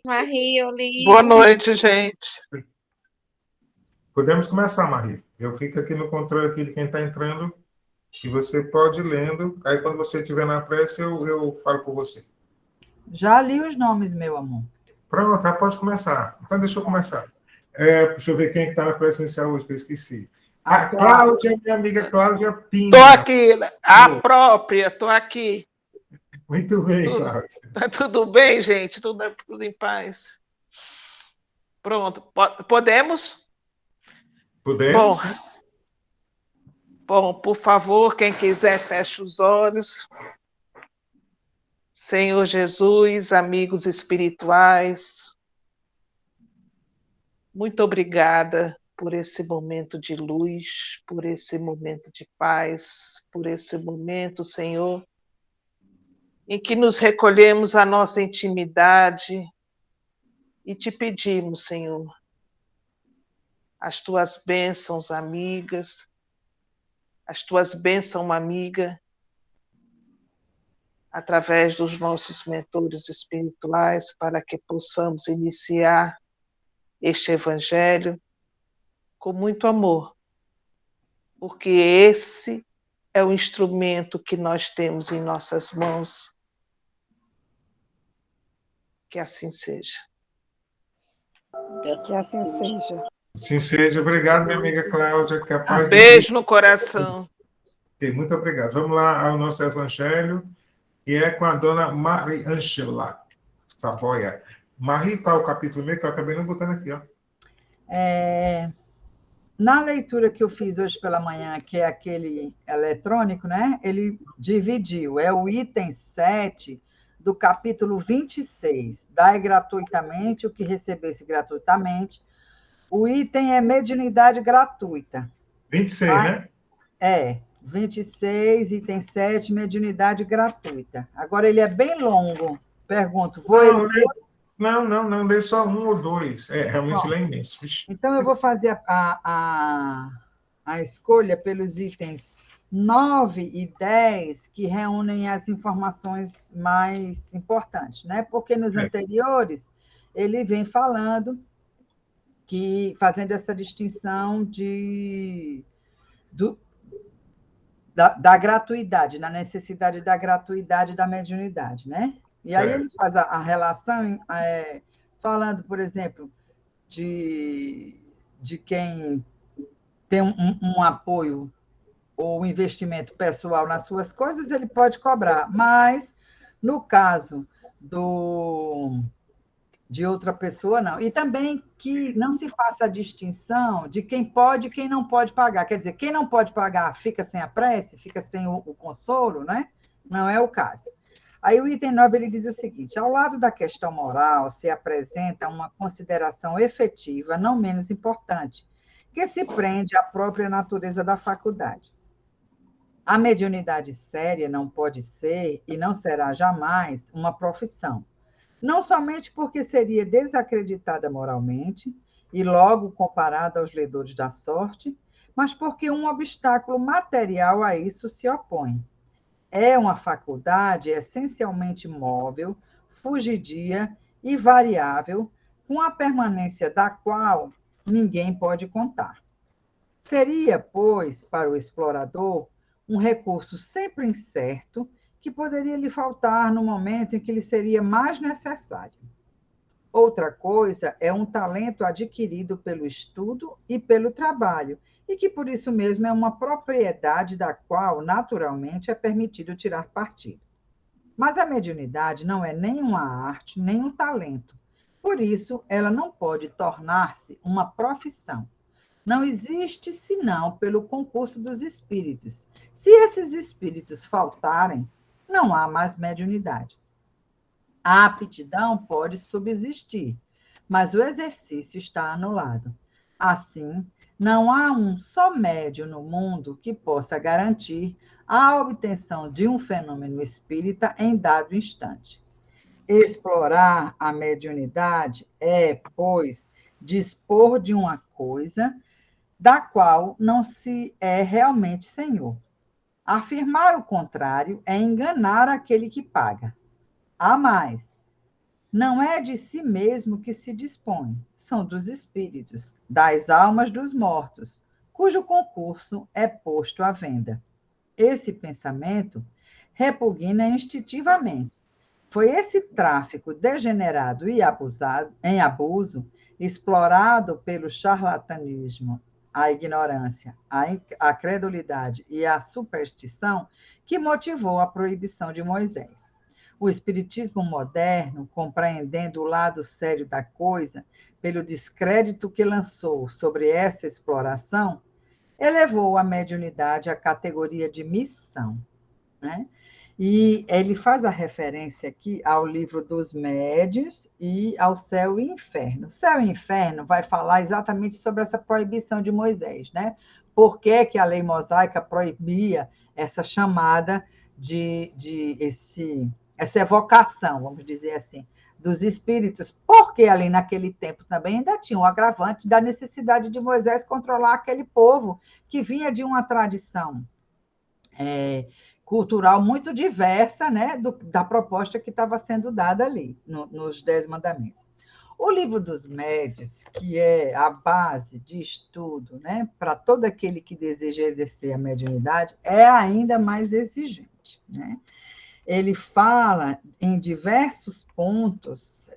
Maria, Boa Olívia. noite, gente. Podemos começar, Maria. Eu fico aqui no controle aqui de quem está entrando e você pode ir lendo. Aí, quando você estiver na prece, eu falo com você. Já li os nomes, meu amor. Pronto, já pode começar. Então, deixa eu começar. Deixa eu ver quem está na prece inicial hoje, que eu esqueci. A Cláudia, minha amiga Cláudia Pina. Estou aqui, a própria, estou aqui. Muito bem, Cláudia. Tá tudo bem, gente? Tudo em paz. Pronto, podemos? Podemos, sim. Bom, por favor, quem quiser, feche os olhos. Senhor Jesus, amigos espirituais, muito obrigada por esse momento de luz, por esse momento de paz, por esse momento, Senhor, em que nos recolhemos à nossa intimidade e te pedimos, Senhor, as tuas bênçãos amigas, as tuas bênçãos amiga, através dos nossos mentores espirituais, para que possamos iniciar este evangelho com muito amor, porque esse é o instrumento que nós temos em nossas mãos. Que assim seja. Que assim seja. Assim seja. Obrigado, minha amiga Cláudia. Que a paz Beijo no coração. Muito obrigado. Vamos lá ao nosso evangelho, que é com a dona Maria Ângela Saboia. Marie, qual é o capítulo meio que eu acabei não botando aqui, ó. Na leitura que eu fiz hoje pela manhã, que é aquele eletrônico, né? Ele dividiu, é o item 7 do capítulo 26. Dai gratuitamente o que recebesse gratuitamente. O item é mediunidade gratuita. 26, tá? né? 26, item 7, mediunidade gratuita. Agora, ele é bem longo. Pergunto, vou... Não, lê só um ou dois. Realmente ele é imenso. Então, eu vou fazer a escolha pelos itens 9 e 10, que reúnem as informações mais importantes, né? Porque nos anteriores, ele vem falando fazendo essa distinção da gratuidade, na necessidade da gratuidade da mediunidade, né? E aí ele faz a relação falando, por exemplo, de quem tem um apoio ou um investimento pessoal nas suas coisas, ele pode cobrar, mas no caso de outra pessoa, não. E também que não se faça a distinção de quem pode e quem não pode pagar. Quer dizer, quem não pode pagar fica sem a prece, fica sem o consolo, né? Não é o caso. Aí o item 9 ele diz o seguinte: ao lado da questão moral se apresenta uma consideração efetiva, não menos importante, que se prende à própria natureza da faculdade. A mediunidade séria não pode ser, e não será jamais, uma profissão. Não somente porque seria desacreditada moralmente e logo comparada aos ledores da sorte, mas porque um obstáculo material a isso se opõe. É uma faculdade essencialmente móvel, fugidia e variável, com a permanência da qual ninguém pode contar. Seria, pois, para o explorador, um recurso sempre incerto que poderia lhe faltar no momento em que lhe seria mais necessário. Outra coisa é um talento adquirido pelo estudo e pelo trabalho, e que por isso mesmo é uma propriedade da qual, naturalmente, é permitido tirar partido. Mas a mediunidade não é nem uma arte, nem um talento. Por isso, ela não pode tornar-se uma profissão. Não existe senão pelo concurso dos espíritos. Se esses espíritos faltarem, não há mais mediunidade. A aptidão pode subsistir, mas o exercício está anulado. Assim, não há um só médium no mundo que possa garantir a obtenção de um fenômeno espírita em dado instante. Explorar a mediunidade é, pois, dispor de uma coisa da qual não se é realmente senhor. Afirmar o contrário é enganar aquele que paga. Há mais. não é de si mesmo que se dispõe, são dos espíritos, das almas dos mortos, cujo concurso é posto à venda. Esse pensamento repugna instintivamente. Foi esse tráfico degenerado e abusado, em abuso, explorado pelo charlatanismo, a ignorância, a credulidade e a superstição, que motivou a proibição de Moisés. O espiritismo moderno, compreendendo o lado sério da coisa, pelo descrédito que lançou sobre essa exploração, elevou a mediunidade à categoria de missão, né? E ele faz a referência aqui ao livro dos médiuns e ao céu e inferno. O céu e inferno vai falar exatamente sobre essa proibição de Moisés, né? Por que que a lei mosaica proibia essa chamada essa evocação, vamos dizer assim, dos espíritos? Porque ali naquele tempo também ainda tinha um agravante da necessidade de Moisés controlar aquele povo que vinha de uma tradição cultural muito diversa, né, da proposta que estava sendo dada ali, nos 10 Mandamentos. O livro dos médiuns, que é a base de estudo, né, para todo aquele que deseja exercer a mediunidade, é ainda mais exigente, né? Ele fala em diversos pontos,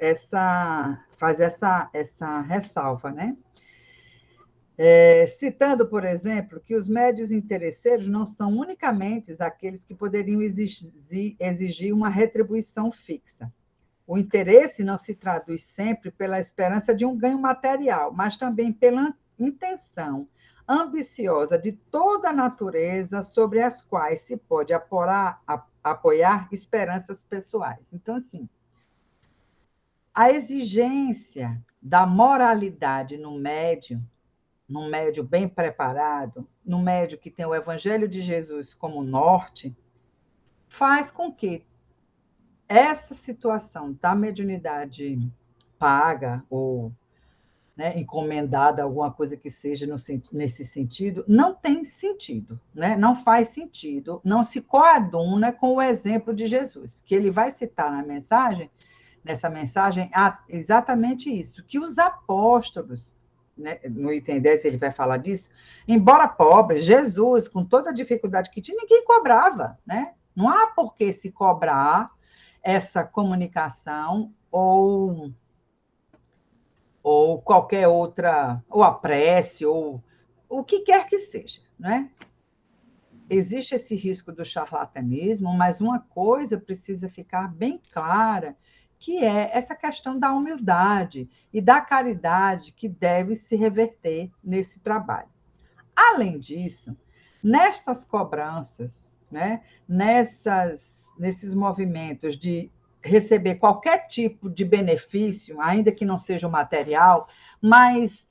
faz essa ressalva, né? Citando, por exemplo, que os médiuns interesseiros não são unicamente aqueles que poderiam exigir uma retribuição fixa. O interesse não se traduz sempre pela esperança de um ganho material, mas também pela intenção ambiciosa de toda a natureza sobre as quais se pode apoiar esperanças pessoais. Então, assim, a exigência da moralidade no médium, num médium bem preparado, num médium que tem o Evangelho de Jesus como norte, faz com que essa situação da mediunidade paga ou, né, encomendada, alguma coisa que seja nesse sentido, não tem sentido, né? Não faz sentido, não se coaduna com o exemplo de Jesus, que ele vai citar nessa mensagem, exatamente isso, que os apóstolos, né, no item 10 ele vai falar disso, embora pobre, Jesus, com toda a dificuldade que tinha, ninguém cobrava, né? Não há por que se cobrar essa comunicação ou qualquer outra, ou a prece, ou o que quer que seja, né? Existe esse risco do charlatanismo, mas uma coisa precisa ficar bem clara, que é essa questão da humildade e da caridade que deve se reverter nesse trabalho. Além disso, nestas cobranças, né, nesses movimentos de receber qualquer tipo de benefício, ainda que não seja o material, mas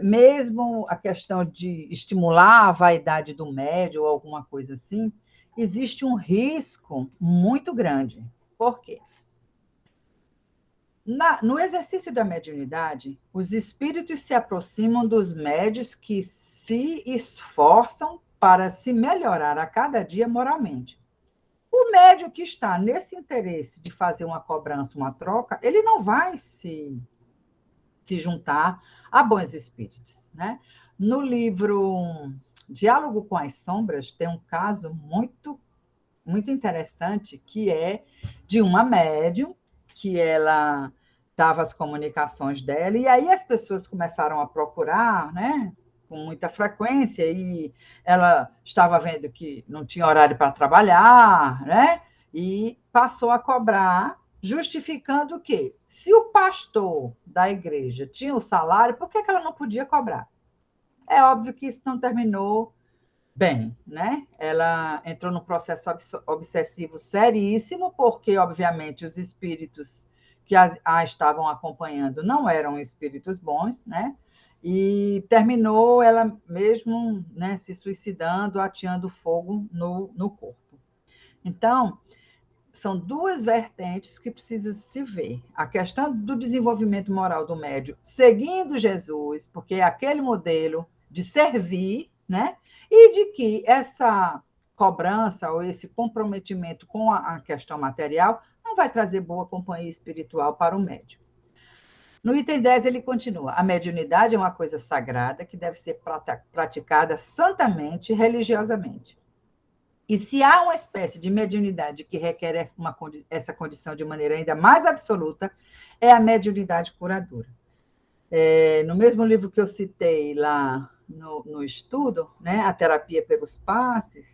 mesmo a questão de estimular a vaidade do médium ou alguma coisa assim, existe um risco muito grande. Por quê? No exercício da mediunidade, os espíritos se aproximam dos médiuns que se esforçam para se melhorar a cada dia moralmente. O médium que está nesse interesse de fazer uma cobrança, uma troca, ele não vai se juntar a bons espíritos, né? No livro Diálogo com as Sombras, tem um caso muito, muito interessante, que é de uma médium que ela dava as comunicações dela, e aí as pessoas começaram a procurar, né, com muita frequência, e ela estava vendo que não tinha horário para trabalhar, né, e passou a cobrar, justificando que, se o pastor da igreja tinha o salário, por que ela não podia cobrar? É óbvio que isso não terminou bem, né? Ela entrou num processo obsessivo seríssimo, porque, obviamente, os espíritos que a estavam acompanhando não eram espíritos bons, né? E terminou ela mesmo, né, se suicidando, ateando fogo no corpo. Então, são duas vertentes que precisam se ver. A questão do desenvolvimento moral do médium, seguindo Jesus, porque é aquele modelo de servir, né? E de que essa cobrança ou esse comprometimento com a questão material não vai trazer boa companhia espiritual para o médium. No item 10, ele continua: a mediunidade é uma coisa sagrada que deve ser praticada santamente e religiosamente. E se há uma espécie de mediunidade que requer essa condição de maneira ainda mais absoluta, é a mediunidade curadora. No mesmo livro que eu citei lá no estudo, né, A Terapia pelos Passes,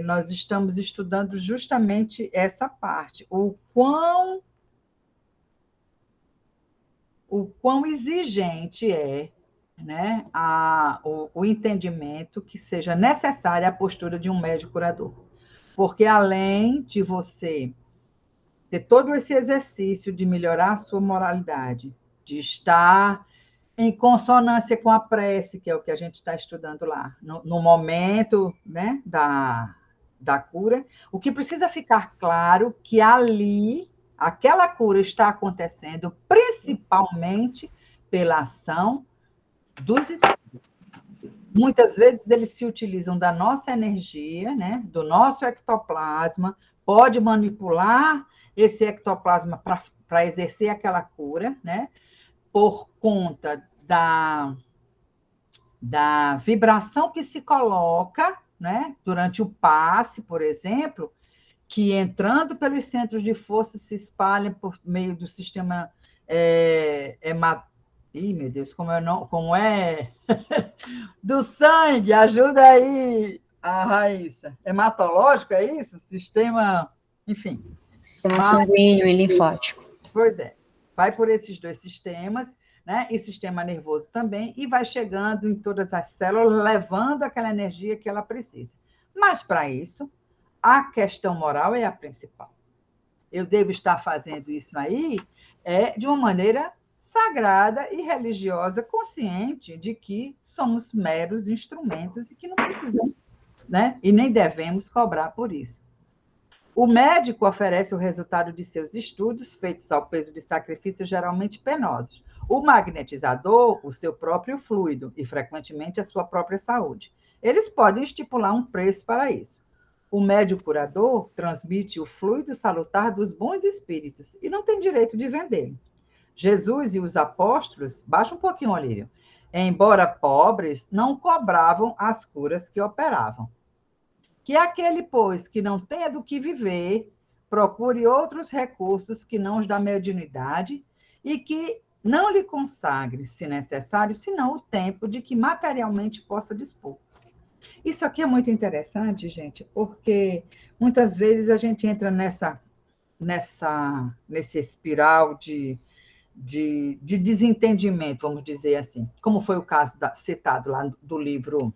nós estamos estudando justamente essa parte, o quão exigente é, né, o entendimento que seja necessária a postura de um médium curador. Porque além de você ter todo esse exercício de melhorar a sua moralidade, de estar em consonância com a prece, que é o que a gente está estudando lá, no momento, né, da cura, o que precisa ficar claro que ali aquela cura está acontecendo principalmente pela ação dos espíritos. Muitas vezes eles se utilizam da nossa energia, né, do nosso ectoplasma, pode manipular esse ectoplasma para exercer aquela cura, né, por conta da vibração que se coloca, né, durante o passe, por exemplo, que entrando pelos centros de força se espalham por meio do sistema Ih, meu Deus, como é? Do sangue, ajuda aí, a Raíssa. Hematológico, é isso? Sistema, enfim. Sistema sanguíneo e linfático. Pois é, vai por esses dois sistemas, né? E sistema nervoso também, e vai chegando em todas as células, levando aquela energia que ela precisa. Mas, para isso, a questão moral é a principal. Eu devo estar fazendo isso aí de uma maneira sagrada e religiosa, consciente de que somos meros instrumentos e que não precisamos, né? E nem devemos cobrar por isso. O médico oferece o resultado de seus estudos, feitos ao peso de sacrifícios geralmente penosos. O magnetizador, o seu próprio fluido e, frequentemente, a sua própria saúde. Eles podem estipular um preço para isso. O médium curador transmite o fluido salutar dos bons espíritos e não tem direito de vendê-lo. Jesus e os apóstolos, baixa um pouquinho, Olívio, embora pobres, não cobravam as curas que operavam. Que aquele, pois, que não tenha do que viver, procure outros recursos que não os da mediunidade e que não lhe consagre, se necessário, senão o tempo de que materialmente possa dispor. Isso aqui é muito interessante, gente, porque muitas vezes a gente entra nesse espiral de desentendimento, vamos dizer assim, como foi o caso citado lá do livro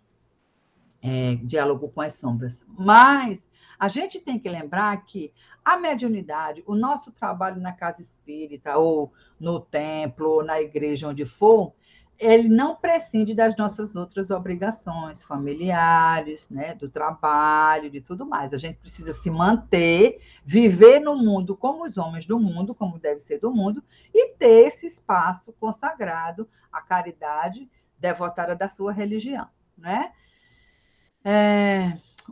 Diálogo com as Sombras. Mas a gente tem que lembrar que a mediunidade, o nosso trabalho na casa espírita, ou no templo, ou na igreja, onde for, ele não prescinde das nossas outras obrigações familiares, né, do trabalho, de tudo mais. A gente precisa se manter, viver no mundo como os homens do mundo, como deve ser do mundo, e ter esse espaço consagrado à caridade devotada da sua religião, né?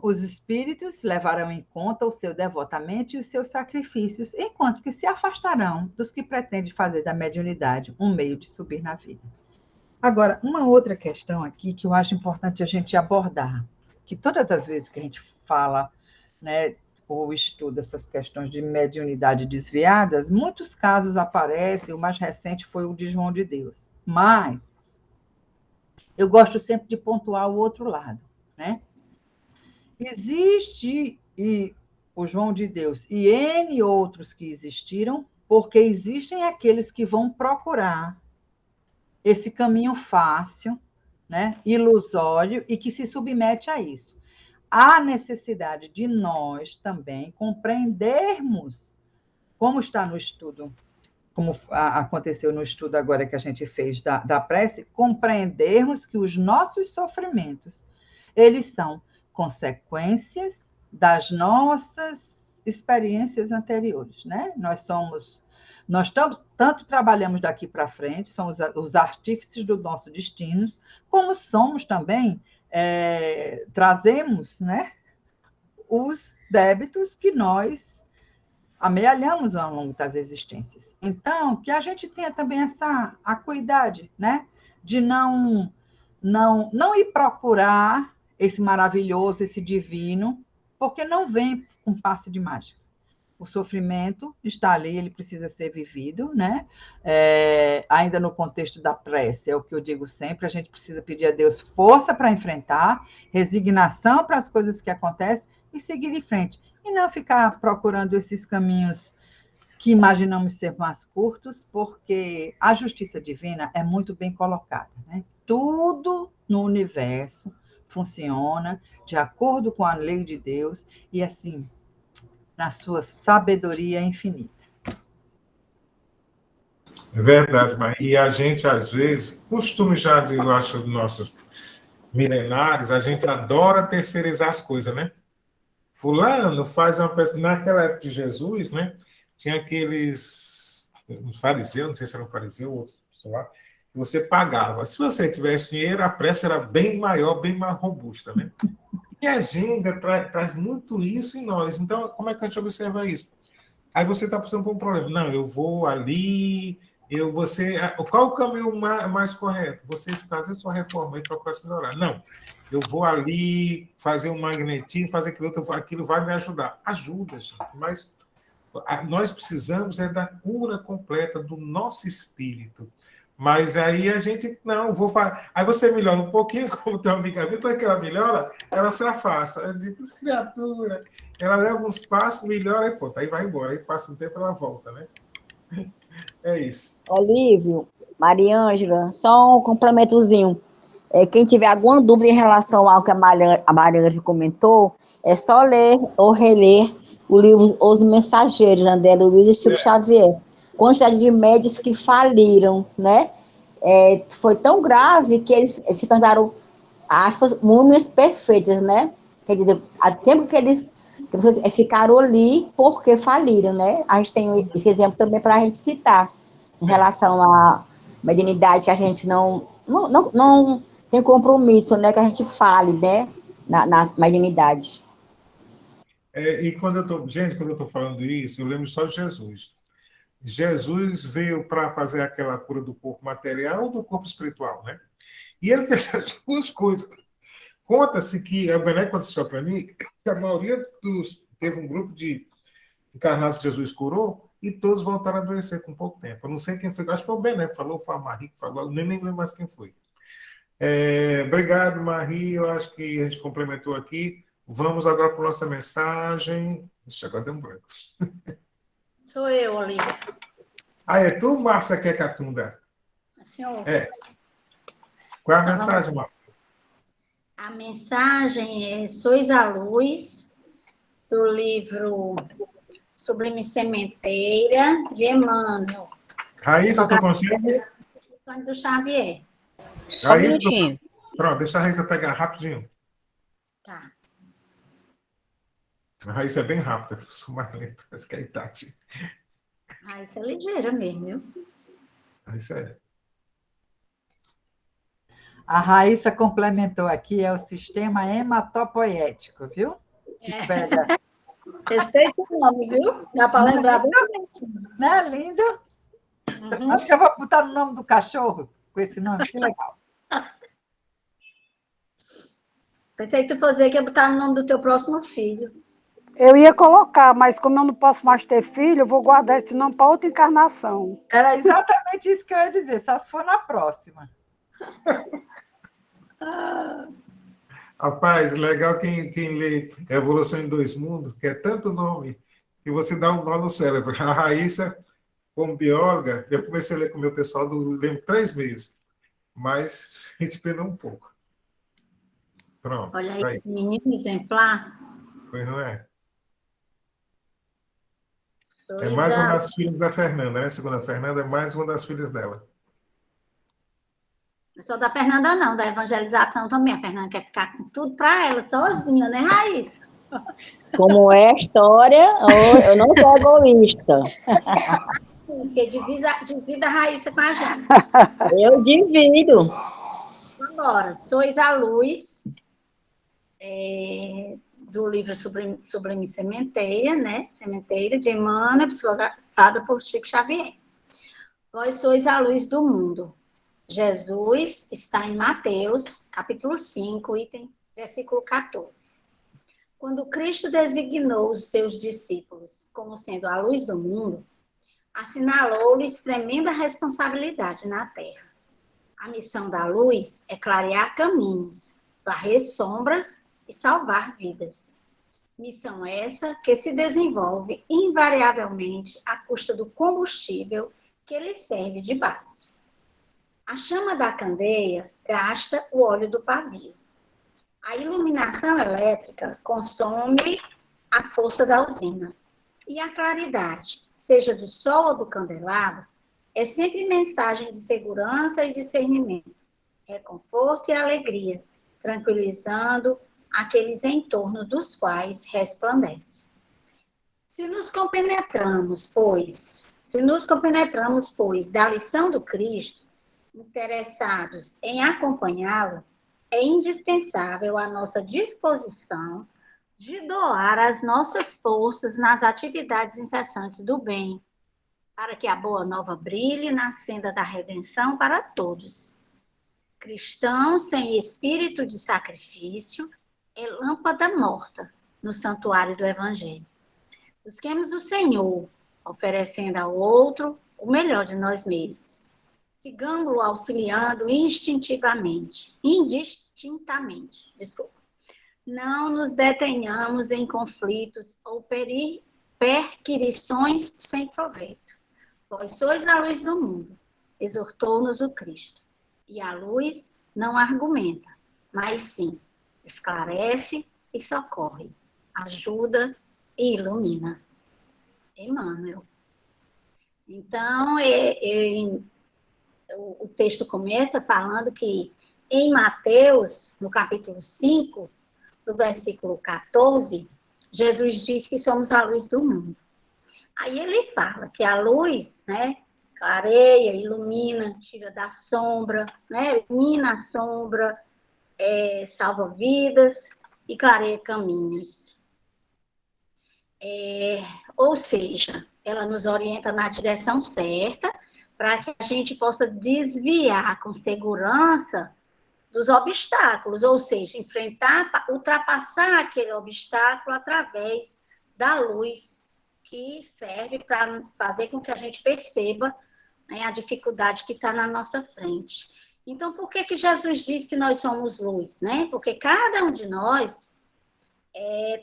Os espíritos levarão em conta o seu devotamento e os seus sacrifícios, enquanto que se afastarão dos que pretendem fazer da mediunidade um meio de subir na vida. Agora, uma outra questão aqui que eu acho importante a gente abordar, que todas as vezes que a gente fala, né, ou estuda essas questões de mediunidade desviadas, muitos casos aparecem, o mais recente foi o de João de Deus. Mas eu gosto sempre de pontuar o outro lado, né? Existe o João de Deus e N outros que existiram, porque existem aqueles que vão procurar esse caminho fácil, né, ilusório, e que se submete a isso. Há necessidade de nós também compreendermos, como está no estudo, como aconteceu no estudo agora que a gente fez da prece, compreendermos que os nossos sofrimentos, eles são consequências das nossas experiências anteriores, né? Nós tanto trabalhamos daqui para frente, somos os artífices do nosso destino, como somos também, trazemos, né, os débitos que nós amealhamos ao longo das existências. Então, que a gente tenha também essa acuidade, né? De não ir procurar esse maravilhoso, esse divino, porque não vem com passe de mágica. O sofrimento está ali, ele precisa ser vivido, né? Ainda no contexto da prece, é o que eu digo sempre, a gente precisa pedir a Deus força para enfrentar, resignação para as coisas que acontecem e seguir em frente. E não ficar procurando esses caminhos que imaginamos ser mais curtos, porque a justiça divina é muito bem colocada, né? Tudo no universo funciona de acordo com a lei de Deus e, assim, na sua sabedoria infinita. É verdade, mas e a gente, às vezes, costume já, eu acho, dos nossos milenares, a gente adora terceirizar as coisas, né? Fulano faz uma pessoa. Naquela época de Jesus, né? Tinha aqueles uns fariseus, não sei se era um fariseu ou outro, sei lá, que você pagava. Se você tivesse dinheiro, a prece era bem maior, bem mais robusta, né? E a agenda traz muito isso em nós. Então, como é que a gente observa isso? Aí você está passando por um problema. Não, eu vou ali, qual o caminho mais correto? Você fazer sua reforma e procurar se melhorar. Não, eu vou ali fazer um magnetismo, fazer aquilo vai me ajudar. Ajuda, gente, mas nós precisamos da cura completa do nosso espírito. Mas aí a gente, não, vou fazer. Aí você melhora um pouquinho, como tem uma amiga minha, então que ela melhora, ela se afasta. Eu digo, criatura, ela leva uns passos, melhora, e pronto, aí vai embora. Aí passa um tempo, ela volta, né? É isso. Olívio, Mariângela, só um complementozinho. Quem tiver alguma dúvida em relação ao que a Mariângela comentou, é só ler ou reler o livro Os Mensageiros, André Luiz e Chico Xavier. Quantidade de médios que faliram, né? Foi tão grave que eles se tornaram, aspas, múmias perfeitas, né? Quer dizer, há tempo que eles ficaram ali porque faliram, né? A gente tem esse exemplo também para a gente citar, em relação à mediunidade, que a gente não tem compromisso, né? Que a gente fale, né? Na mediunidade. E quando eu estou falando isso, eu lembro só de Jesus. Jesus veio para fazer aquela cura do corpo material ou do corpo espiritual, né? E ele fez as duas coisas. Conta-se que, a Bené contou para mim, que a maioria teve um grupo de encarnados que Jesus curou e todos voltaram a adoecer com pouco tempo. Eu não sei quem foi, acho que foi o Bené que falou, foi a Marie que falou, nem lembro mais quem foi. Obrigado, Marie, eu acho que a gente complementou aqui. Vamos agora para a nossa mensagem. Ixi, agora deu um branco. Sou eu, Olívia. É tu, Márcia Quecatunda? Senhor. Qual é a mensagem, Márcia? A mensagem é Sois a Luz, do livro Sublime Sementeira, de Emmanuel. Raíssa, tu consegue? Antônio do Xavier. Só um minutinho. Pronto, deixa a Raíssa pegar rapidinho. Tá. A Raíssa é bem rápida, eu sou mais lenta, acho que é a idade. Isso é ligeira mesmo, viu? Raíssa é. A Raíssa complementou aqui, é o sistema hematopoético, viu? Espera. Respeita o nome, viu? Dá para lembrar bem. Não é lindo? Uhum. Acho que eu vou botar no nome do cachorro, com esse nome, que legal. Pensei que tu fosse dizer que ia botar no nome do teu próximo filho. Eu ia colocar, mas como eu não posso mais ter filho, eu vou guardar esse nome para outra encarnação. Era exatamente isso que eu ia dizer, só se for na próxima. Rapaz, legal quem lê Evolução em Dois Mundos, que é tanto nome, que você dá um nó no cérebro. A Raíssa, como bióloga, eu comecei a ler com o meu pessoal, lembro 3 meses, mas a gente penou um pouco. Pronto. Olha aí, menino exemplar. Pois não é? Sois É mais uma a... das filhas da Fernanda, né? Segundo a Fernanda, é mais uma das filhas dela. Não sou da Fernanda, não, da evangelização também. A Fernanda quer ficar com tudo para ela, sozinha, né, Raíssa? Como é a história, eu não sou egoísta. Porque divida a Raíssa com a gente. Eu divido. Agora, Sois a Luz, do livro Sublime Sementeira, né? Sementeira, de Emmanuel, psicografada por Chico Xavier. Vós sois a luz do mundo. Jesus está em Mateus, capítulo 5, versículo 14. Quando Cristo designou os seus discípulos como sendo a luz do mundo, assinalou-lhes tremenda responsabilidade na terra. A missão da luz é clarear caminhos, varrer sombras e salvar vidas. Missão essa que se desenvolve invariavelmente à custa do combustível que lhe serve de base. A chama da candeia gasta o óleo do pavio. A iluminação elétrica consome a força da usina. E a claridade, seja do sol ou do candelabro, é sempre mensagem de segurança e discernimento, reconforto e alegria, tranquilizando aqueles em torno dos quais resplandece. Se nos compenetramos, pois, da lição do Cristo, interessados em acompanhá-lo, é indispensável a nossa disposição de doar as nossas forças nas atividades incessantes do bem, para que a boa nova brilhe na senda da redenção para todos. Cristão sem espírito de sacrifício é lâmpada morta no santuário do Evangelho. Busquemos o Senhor, oferecendo ao outro o melhor de nós mesmos. Sigamos-lo auxiliando indistintamente. Não nos detenhamos em conflitos ou perquirições sem proveito. Vós sois a luz do mundo, exortou-nos o Cristo. E a luz não argumenta, mas sim esclarece e socorre, ajuda e ilumina. Emmanuel. Então, o texto começa falando que em Mateus, no capítulo 5, no versículo 14, Jesus diz que somos a luz do mundo. Aí ele fala que a luz, né, clareia, ilumina, tira da sombra, né, elimina a sombra, salva vidas e clareia caminhos. Ou seja, ela nos orienta na direção certa para que a gente possa desviar com segurança dos obstáculos, ou seja, ultrapassar aquele obstáculo através da luz que serve para fazer com que a gente perceba, né, a dificuldade que está na nossa frente. Então, por que Jesus diz que nós somos luz, né? Porque cada um de nós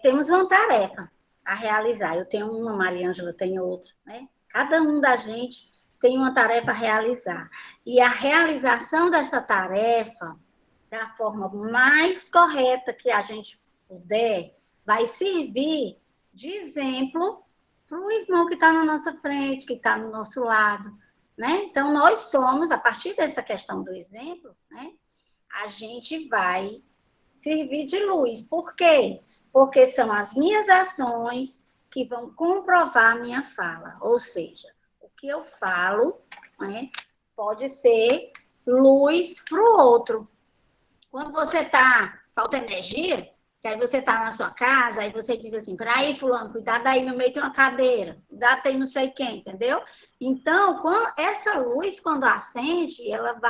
temos uma tarefa a realizar. Eu tenho uma, Maria Ângela tem outra, né? Cada um da gente tem uma tarefa a realizar. E a realização dessa tarefa, da forma mais correta que a gente puder, vai servir de exemplo para o irmão que está na nossa frente, que está no nosso lado, né? Então, nós somos, a partir dessa questão do exemplo, né, a gente vai servir de luz. Por quê? Porque são as minhas ações que vão comprovar a minha fala. Ou seja, o que eu falo, né, pode ser luz para o outro. Quando falta energia, que aí você está na sua casa, aí você diz assim, peraí, fulano, cuidado aí, no meio tem uma cadeira, cuidado tem não sei quem, entendeu? Então, essa luz, quando acende, ela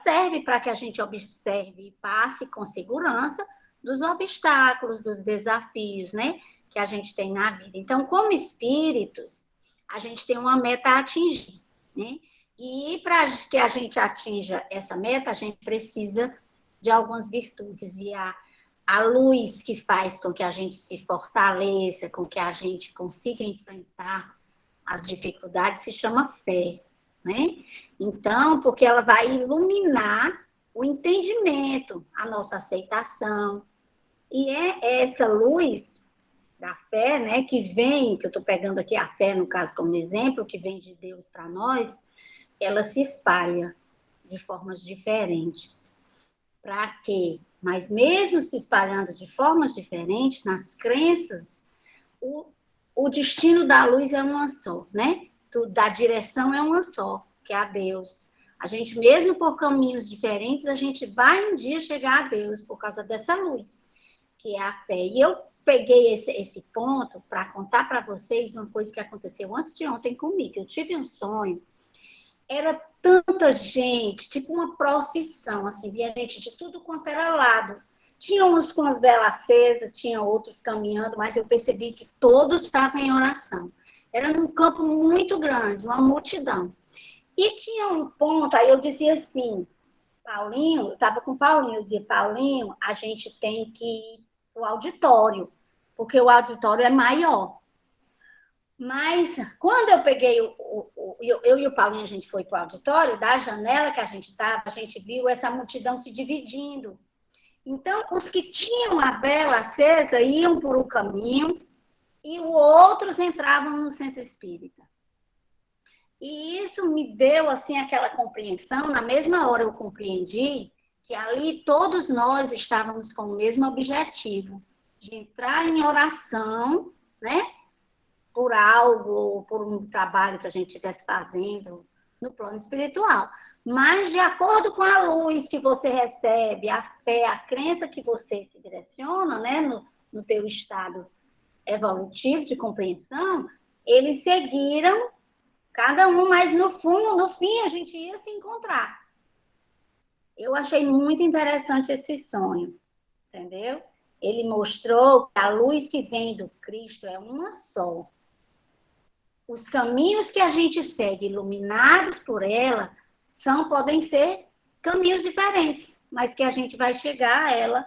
serve para que a gente observe e passe com segurança dos obstáculos, dos desafios, né, que a gente tem na vida. Então, como espíritos, a gente tem uma meta a atingir, né? E para que a gente atinja essa meta, a gente precisa de algumas virtudes. E a luz que faz com que a gente se fortaleça, com que a gente consiga enfrentar as dificuldades, se chama fé, né? Então, porque ela vai iluminar o entendimento, a nossa aceitação. E é essa luz da fé, né, que eu estou pegando aqui a fé, no caso, como exemplo, que vem de Deus para nós, ela se espalha de formas diferentes. Para quê? Mas mesmo se espalhando de formas diferentes, nas crenças, o destino da luz é uma só, né? Da direção é uma só, que é a Deus. A gente, mesmo por caminhos diferentes, a gente vai um dia chegar a Deus por causa dessa luz, que é a fé. E eu peguei esse ponto para contar para vocês uma coisa que aconteceu antes de ontem comigo. Eu tive um sonho, era tanta gente, tipo uma procissão, assim, via gente de tudo quanto era lado. Tinha uns com as velas acesas, tinha outros caminhando, mas eu percebi que todos estavam em oração. Era num campo muito grande, uma multidão. E tinha um ponto, aí eu dizia assim, Paulinho, eu estava com o Paulinho, eu dizia, Paulinho, a gente tem que ir para o auditório, porque o auditório é maior. Mas quando eu peguei, eu e o Paulinho, a gente foi para o auditório, da janela que a gente estava, a gente viu essa multidão se dividindo. Então, os que tinham a vela acesa iam por um caminho e os outros entravam no centro espírita. E isso me deu, assim, aquela compreensão, na mesma hora eu compreendi que ali todos nós estávamos com o mesmo objetivo, de entrar em oração, né? Por algo, por um trabalho que a gente estivesse fazendo no plano espiritual. Mas, de acordo com a luz que você recebe, a fé, a crença que você se direciona, né, no teu estado evolutivo de compreensão, eles seguiram cada um, mas no fim, a gente ia se encontrar. Eu achei muito interessante esse sonho, entendeu? Ele mostrou que a luz que vem do Cristo é uma só. Os caminhos que a gente segue, iluminados por ela, podem ser caminhos diferentes, mas que a gente vai chegar a ela,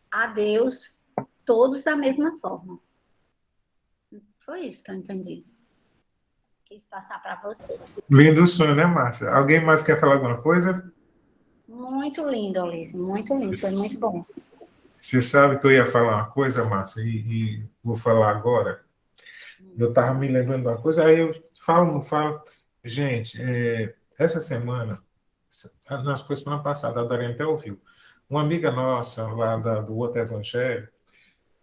a Deus, todos da mesma forma. Foi isso que eu entendi. Quis passar para vocês. Lindo sonho, né, Márcia? Alguém mais quer falar alguma coisa? Muito lindo, Olívio, muito lindo, foi muito bom. Você sabe que eu ia falar uma coisa, Márcia, e vou falar agora. Eu estava me lembrando de uma coisa, aí eu falo, não falo. Gente, essa semana, não, foi semana passada, a Dariana até ouviu, uma amiga nossa lá do outro evangelho,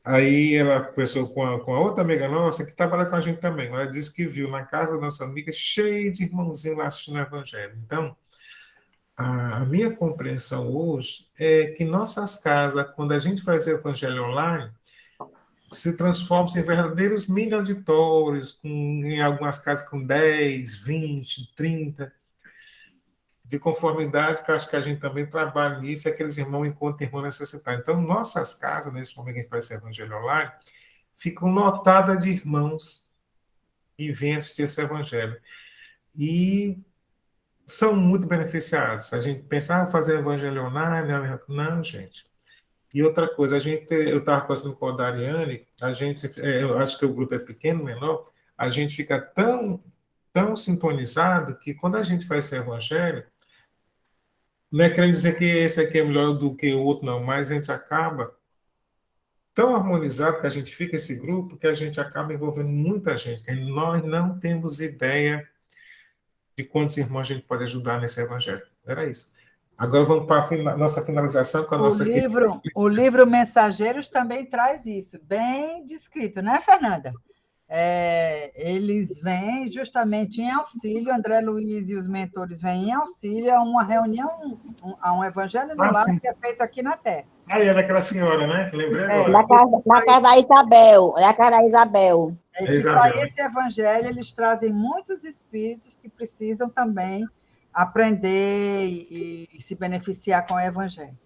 aí ela conversou com a outra amiga nossa que trabalha com a gente também. Ela disse que viu na casa da nossa amiga cheio de irmãozinhos lá assistindo o evangelho. Então, a minha compreensão hoje é que nossas casas, quando a gente faz o evangelho online, se transformam em verdadeiros mini auditórios, em algumas casas com 10, 20, 30, de conformidade, que eu acho que a gente também trabalha nisso, é que aqueles irmãos encontram irmão necessitado. Então, nossas casas, nesse momento que a gente faz esse evangelho online, ficam lotadas de irmãos que vêm assistir esse evangelho. E são muito beneficiados. A gente pensava fazer evangelho online, não, gente. E outra coisa, eu estava conversando com a Dariane, eu acho que o grupo é pequeno, menor, a gente fica tão sintonizado que quando a gente faz esse evangelho, não é querendo dizer que esse aqui é melhor do que o outro, não, mas a gente acaba tão harmonizado que a gente fica esse grupo que a gente acaba envolvendo muita gente. Nós não temos ideia de quantos irmãos a gente pode ajudar nesse evangelho. Era isso. Agora vamos para a nossa finalização com a nossa equipe. O livro Mensageiros também traz isso, bem descrito, né, Fernanda? Eles vêm justamente em auxílio, André Luiz e os mentores vêm em auxílio a uma reunião, a um evangelho no lar que é feito aqui na Terra. É daquela senhora, né? Lembrei agora. Na casa da Isabel. É a casa da Isabel. Para esse evangelho, eles trazem muitos espíritos que precisam também aprender e se beneficiar com o evangelho.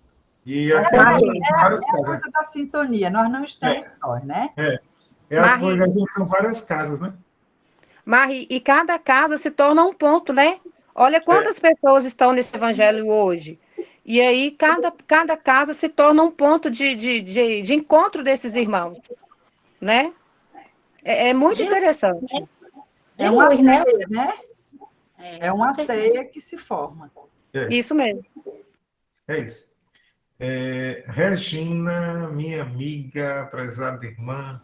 E assim, a coisa da sintonia, nós não estamos sós, né? A coisa, a gente são várias casas, né? Mari, e cada casa se torna um ponto, né? Olha quantas pessoas estão nesse evangelho hoje. E aí, cada casa se torna um ponto de encontro desses irmãos, né? É muito interessante. É uma teia, né? É uma teia que se forma. Isso mesmo. É isso. Regina, minha amiga, prezada irmã,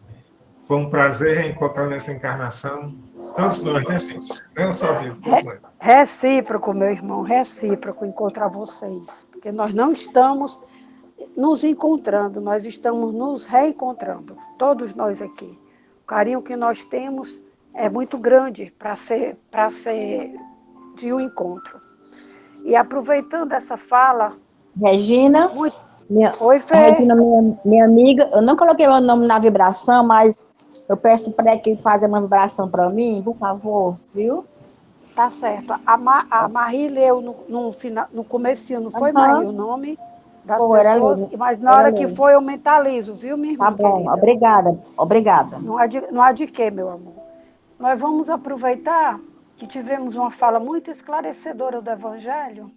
foi um prazer reencontrar nessa encarnação. Todos nós, né, gente? Não só vivo, mas... Recíproco, meu irmão, recíproco encontrar vocês. Porque nós não estamos nos encontrando, nós estamos nos reencontrando. Todos nós aqui. O carinho que nós temos é muito grande para ser de um encontro. E aproveitando essa fala... Regina? Oi, Fê. Regina, minha amiga, eu não coloquei meu nome na vibração, mas eu peço para que faça uma vibração para mim, por favor, viu? Tá certo. A Marie leu no comecinho, não foi, Marie, o nome das Pô, era pessoas? lindo. Mas na Era hora que lindo. foi, eu mentalizo, viu, minha Tá irmã bom, querida? obrigada, obrigada. Não há de quê, meu amor. Nós vamos aproveitar que tivemos uma fala muito esclarecedora do Evangelho,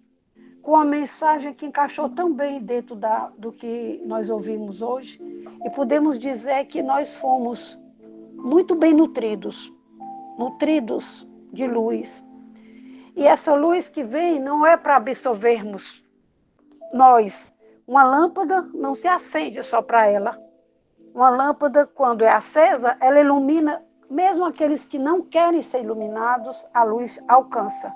com uma mensagem que encaixou tão bem dentro do que nós ouvimos hoje, e podemos dizer que nós fomos muito bem nutridos de luz. E essa luz que vem não é para absorvermos nós. Uma lâmpada não se acende só para ela. Uma lâmpada, quando é acesa, ela ilumina, mesmo aqueles que não querem ser iluminados, a luz alcança.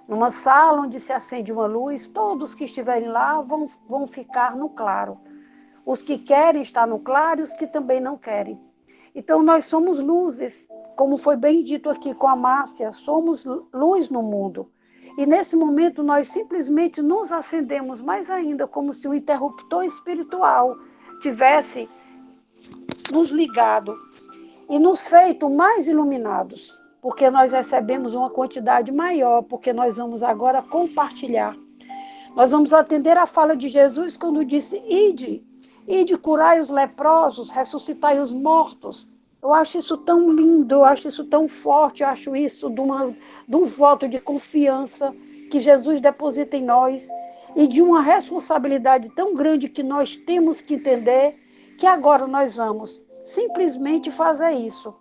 Numa sala onde se acende uma luz, todos que estiverem lá vão ficar no claro. Os que querem estar no claro e os que também não querem. Então, nós somos luzes, como foi bem dito aqui com a Márcia, somos luz no mundo. E nesse momento, nós simplesmente nos acendemos mais ainda, como se um interruptor espiritual tivesse nos ligado e nos feito mais iluminados, porque nós recebemos uma quantidade maior, porque nós vamos agora compartilhar. Nós vamos atender a fala de Jesus quando disse: ide curai os leprosos, ressuscitai os mortos. Eu acho isso tão lindo, eu acho isso tão forte, eu acho isso de um voto de confiança que Jesus deposita em nós e de uma responsabilidade tão grande que nós temos que entender que agora nós vamos simplesmente fazer isso.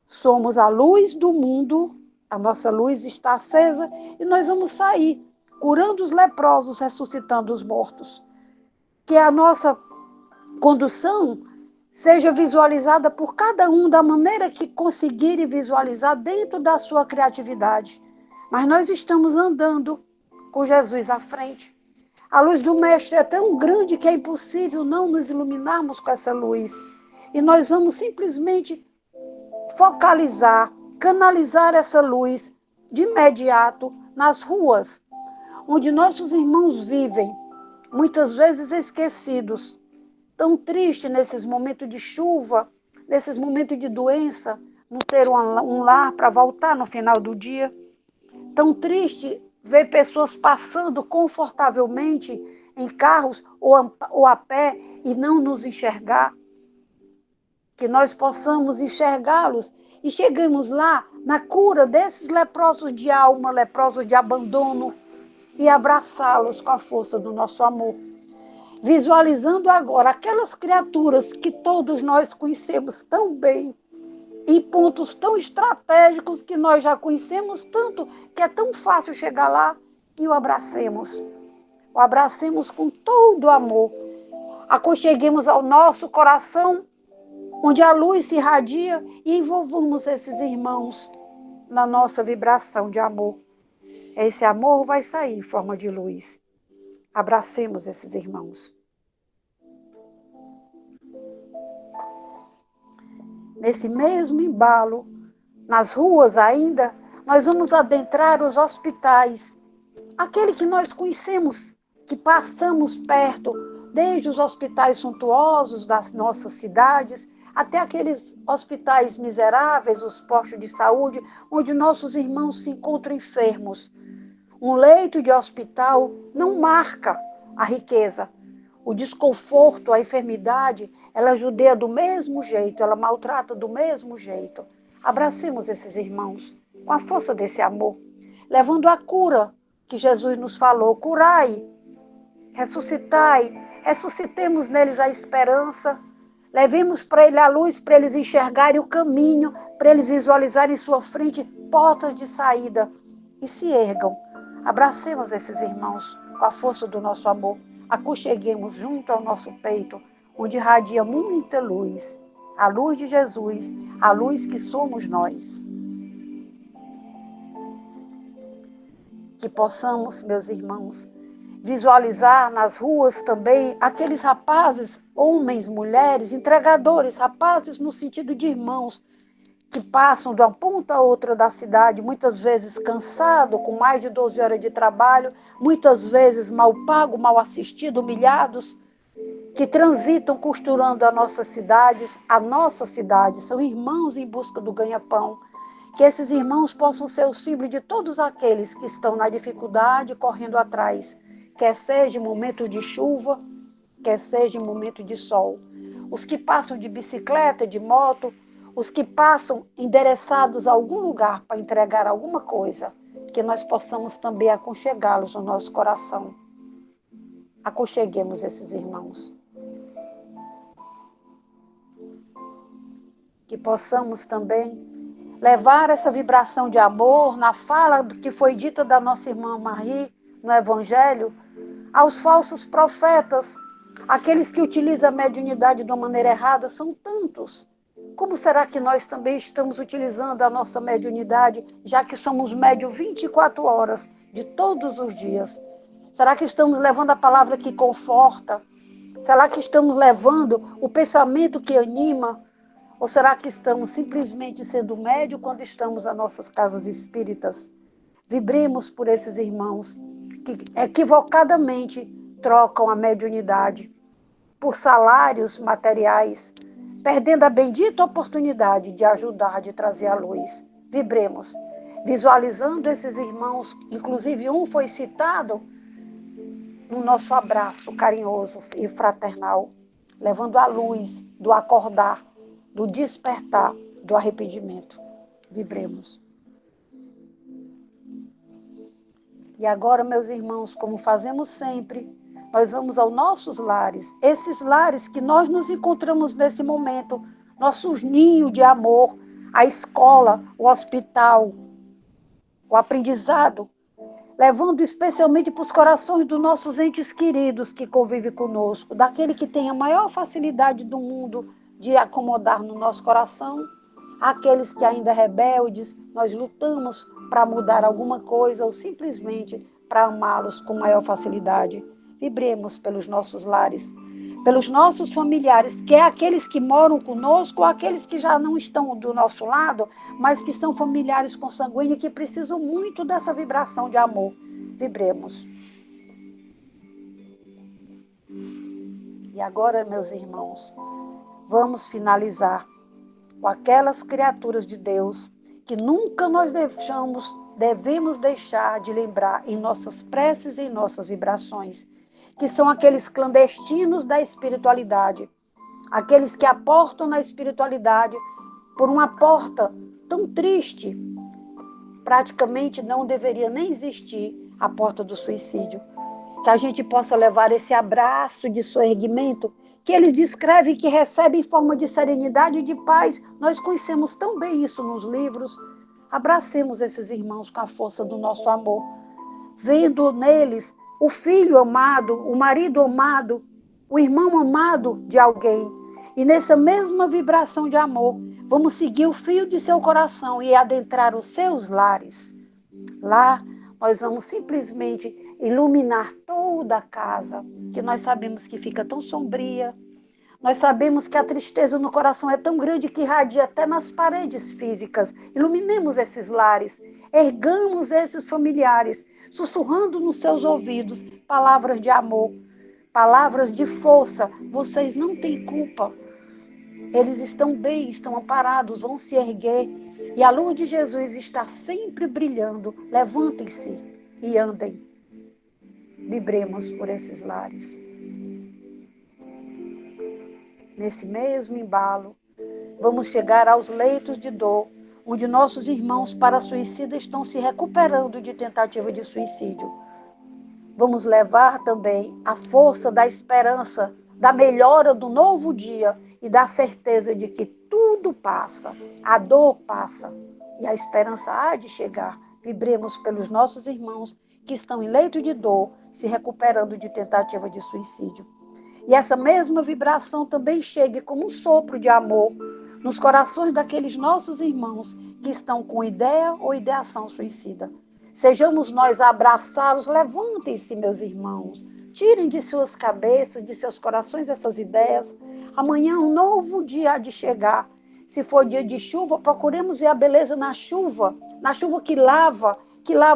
Somos a luz do mundo, a nossa luz está acesa e nós vamos sair curando os leprosos, ressuscitando os mortos. Que a nossa condução seja visualizada por cada um da maneira que conseguirem visualizar dentro da sua criatividade. Mas nós estamos andando com Jesus à frente. A luz do Mestre é tão grande que é impossível não nos iluminarmos com essa luz. E nós vamos simplesmente focalizar, canalizar essa luz de imediato nas ruas, onde nossos irmãos vivem, muitas vezes esquecidos, tão triste nesses momentos de chuva, nesses momentos de doença, não ter um lar para voltar no final do dia. Tão triste ver pessoas passando confortavelmente em carros ou a pé e não nos enxergar. Que nós possamos enxergá-los e chegamos lá na cura desses leprosos de alma, leprosos de abandono, e abraçá-los com a força do nosso amor. Visualizando agora aquelas criaturas que todos nós conhecemos tão bem, em pontos tão estratégicos que nós já conhecemos tanto, que é tão fácil chegar lá e o abracemos. O abracemos com todo o amor. Aconcheguemos ao nosso coração, onde a luz se irradia, e envolvamos esses irmãos na nossa vibração de amor. Esse amor vai sair em forma de luz. Abracemos esses irmãos. Nesse mesmo embalo, nas ruas ainda, nós vamos adentrar os hospitais. Aquele que nós conhecemos, que passamos perto, desde os hospitais suntuosos das nossas cidades, até aqueles hospitais miseráveis, os postos de saúde, onde nossos irmãos se encontram enfermos. Um leito de hospital não marca a riqueza. O desconforto, a enfermidade, ela judia do mesmo jeito, ela maltrata do mesmo jeito. Abracemos esses irmãos com a força desse amor, levando a cura que Jesus nos falou: curai, ressuscitai, ressuscitemos neles a esperança, levemos para ele a luz, para eles enxergarem o caminho, para eles visualizarem em sua frente portas de saída e se ergam. Abracemos esses irmãos com a força do nosso amor, aconcheguemos junto ao nosso peito, onde irradia muita luz, a luz de Jesus, a luz que somos nós. Que possamos, meus irmãos, visualizar nas ruas também aqueles rapazes, homens, mulheres, entregadores, rapazes no sentido de irmãos, que passam de uma ponta a outra da cidade, muitas vezes cansado, com mais de 12 horas de trabalho, muitas vezes mal pago, mal assistido, humilhados, que transitam costurando a nossa cidade, são irmãos em busca do ganha-pão. Que esses irmãos possam ser o símbolo de todos aqueles que estão na dificuldade, correndo atrás, quer seja em momento de chuva, quer seja em momento de sol. Os que passam de bicicleta, de moto, os que passam endereçados a algum lugar para entregar alguma coisa, que nós possamos também aconchegá-los no nosso coração. Aconcheguemos esses irmãos. Que possamos também levar essa vibração de amor na fala que foi dita da nossa irmã Marie no Evangelho aos falsos profetas, aqueles que utilizam a mediunidade de uma maneira errada, são tantos. Como será que nós também estamos utilizando a nossa mediunidade, já que somos médium 24 horas de todos os dias? Será que estamos levando a palavra que conforta? Será que estamos levando o pensamento que anima? Ou será que estamos simplesmente sendo médio quando estamos nas nossas casas espíritas? Vibremos por esses irmãos que equivocadamente trocam a mediunidade por salários materiais, perdendo a bendita oportunidade de ajudar, de trazer a luz. Vibremos, visualizando esses irmãos, inclusive um foi citado no nosso abraço carinhoso e fraternal, levando a luz do acordar, do despertar, do arrependimento. Vibremos. E agora, meus irmãos, como fazemos sempre, nós vamos aos nossos lares, esses lares que nós nos encontramos nesse momento, nossos ninhos de amor, a escola, o hospital, o aprendizado, levando especialmente para os corações dos nossos entes queridos que convivem conosco, daquele que tem a maior facilidade do mundo de acomodar no nosso coração, aqueles que ainda rebeldes, nós lutamos para mudar alguma coisa ou simplesmente para amá-los com maior facilidade. Vibremos pelos nossos lares, pelos nossos familiares, que é aqueles que moram conosco ou aqueles que já não estão do nosso lado, mas que são familiares consanguíneos que precisam muito dessa vibração de amor. Vibremos. E agora, meus irmãos, vamos finalizar com aquelas criaturas de Deus que nunca nós devemos deixar de lembrar em nossas preces e em nossas vibrações, que são aqueles clandestinos da espiritualidade, aqueles que aportam na espiritualidade por uma porta tão triste, praticamente não deveria nem existir a porta do suicídio. Que a gente possa levar esse abraço de soerguimento que eles descrevem, que recebem em forma de serenidade e de paz. Nós conhecemos tão bem isso nos livros. Abracemos esses irmãos com a força do nosso amor, vendo neles o filho amado, o marido amado, o irmão amado de alguém. E nessa mesma vibração de amor, vamos seguir o fio de seu coração e adentrar os seus lares. Lá, nós vamos simplesmente iluminar toda a casa, que nós sabemos que fica tão sombria. Nós sabemos que a tristeza no coração é tão grande que irradia até nas paredes físicas. Iluminemos esses lares, ergamos esses familiares, sussurrando nos seus ouvidos palavras de amor, palavras de força. Vocês não têm culpa. Eles estão bem, estão amparados, vão se erguer. E a luz de Jesus está sempre brilhando. Levantem-se e andem. Vibremos por esses lares. Nesse mesmo embalo, vamos chegar aos leitos de dor, onde nossos irmãos para-suicidas estão se recuperando de tentativa de suicídio. Vamos levar também a força da esperança, da melhora do novo dia e da certeza de que tudo passa, a dor passa e a esperança há de chegar. Vibremos pelos nossos irmãos que estão em leito de dor, se recuperando de tentativa de suicídio. E essa mesma vibração também chegue como um sopro de amor nos corações daqueles nossos irmãos que estão com ideia ou ideação suicida. Sejamos nós a abraçá-los. Levantem-se, meus irmãos. Tirem de suas cabeças, de seus corações essas ideias. Amanhã um novo dia há de chegar. Se for dia de chuva, procuremos ver a beleza na chuva que lava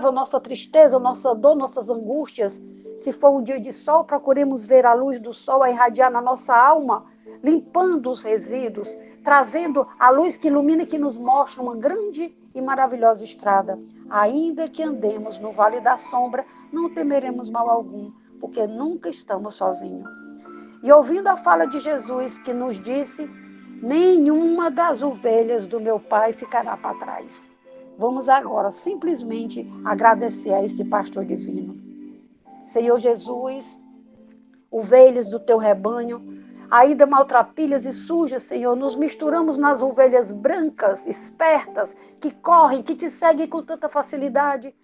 a nossa tristeza, nossa dor, nossas angústias. Se for um dia de sol, procuremos ver a luz do sol a irradiar na nossa alma, limpando os resíduos, trazendo a luz que ilumina e que nos mostra uma grande e maravilhosa estrada. Ainda que andemos no vale da sombra, não temeremos mal algum, porque nunca estamos sozinhos. E ouvindo a fala de Jesus que nos disse, nenhuma das ovelhas do meu Pai ficará para trás. Vamos agora simplesmente agradecer a esse pastor divino. Senhor Jesus, ovelhas do teu rebanho, ainda maltrapilhas e sujas, Senhor, nos misturamos nas ovelhas brancas, espertas, que correm, que te seguem com tanta facilidade,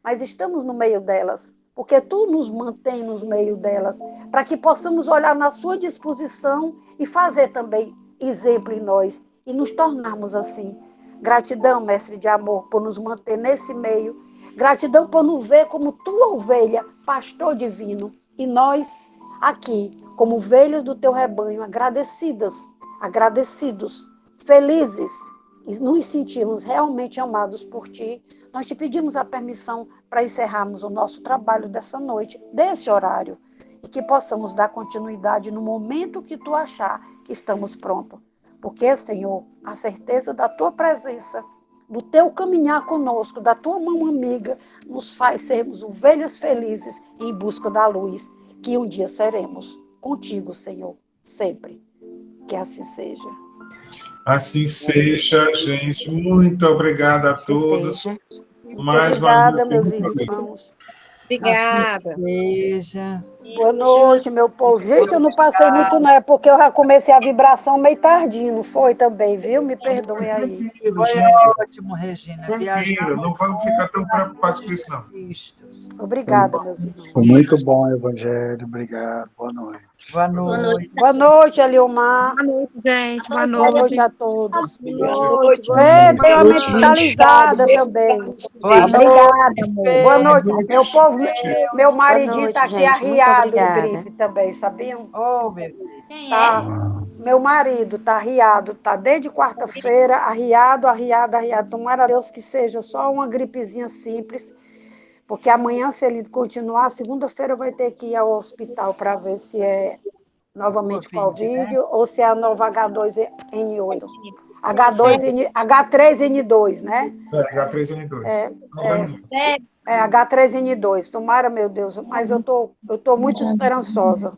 mas estamos no meio delas, porque tu nos mantém no meio delas, para que possamos olhar na sua disposição e fazer também exemplo em nós, e nos tornarmos assim. Gratidão, mestre de amor, por nos manter nesse meio, gratidão por nos ver como tua ovelha, pastor divino, e nós aqui, como ovelhas do teu rebanho, agradecidos, felizes, e nos sentimos realmente amados por ti. Nós te pedimos a permissão para encerrarmos o nosso trabalho dessa noite, desse horário, e que possamos dar continuidade no momento que tu achar que estamos prontos. Porque, Senhor, a certeza da tua presença, do teu caminhar conosco, da tua mão amiga, nos faz sermos ovelhas felizes em busca da luz, que um dia seremos contigo, Senhor, sempre. Que assim seja. Assim seja, gente. Muito obrigado a todos. Mais Obrigada, uma meus vez. irmãos. Obrigada. Seja. Boa noite, meu povo. Gente, eu não passei muito, não. É porque eu já comecei a vibração meio tardinho, não foi também, viu? Me perdoem aí. Tranquilo, Foi gente. ótimo, Regina. Tranquilo, não vamos ficar tão preocupados com isso, não. Obrigada, meus irmãos. Foi muito bom o evangelho. Obrigado. Boa noite. Boa noite. Boa noite, Eliomar. Boa noite, gente. Boa Boa noite. noite a todos. Boa Dei uma mentalizada também. Obrigada, amor. Boa noite. Meu povo, meu Boa maridinho noite, está aqui gente. Muito arriado de obrigada. gripe também, sabiam? Oh, meu. Tá. Meu marido está arriado, tá desde quarta-feira, arriado. Tomara a Deus que seja só uma gripezinha simples, porque amanhã, se ele continuar, segunda-feira vai ter que ir ao hospital para ver se é novamente Covid, ou se é a nova H2N8. H3N2, né? H3N2. É H3N2. Tomara, meu Deus, mas eu tô muito esperançosa.